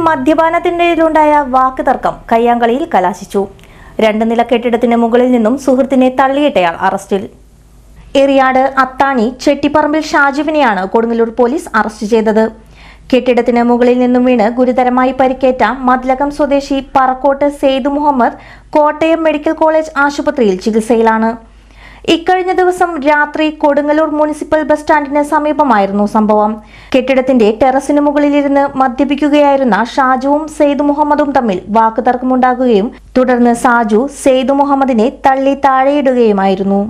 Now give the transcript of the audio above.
മദ്യപാനത്തിനിടയിലുണ്ടായ വാക്കുതർക്കം കയ്യാങ്കളിയിൽ കലാശിച്ചു. 2 നില കെട്ടിടത്തിന് മുകളിൽ നിന്നും സുഹൃത്തിനെ തള്ളിയിട്ടയാൾ അറസ്റ്റിൽ. എറിയാട് അത്താണി ചെട്ടിപ്പറമ്പിൽ ഷാജുവിനെയാണ് കൊടുങ്ങല്ലൂർ പോലീസ് അറസ്റ്റ് ചെയ്തത്. കെട്ടിടത്തിന് മുകളിൽ നിന്നും വീണ് ഗുരുതരമായി പരിക്കേറ്റ മദ്ലകം സ്വദേശി പറക്കോട്ട് സെയ്ദ് മുഹമ്മദ് കോട്ടയം മെഡിക്കൽ കോളേജ് ആശുപത്രിയിൽ ചികിത്സയിലാണ്. ഇക്കഴിഞ്ഞ ദിവസം രാത്രി കൊടുങ്ങല്ലൂർ മുനിസിപ്പൽ ബസ് സ്റ്റാൻഡിന് സമീപമായിരുന്നു സംഭവം. കെട്ടിടത്തിന്റെ ടെറസിന് മുകളിലിരുന്ന് മദ്യപിക്കുകയായിരുന്ന ഷാജുവും സെയ്ദ് മുഹമ്മദും തമ്മിൽ വാക്കുതർക്കമുണ്ടാകുകയും തുടർന്ന് സാജു സെയ്ദ് മുഹമ്മദിനെ തള്ളി താഴെയിടുകയുമായിരുന്നു.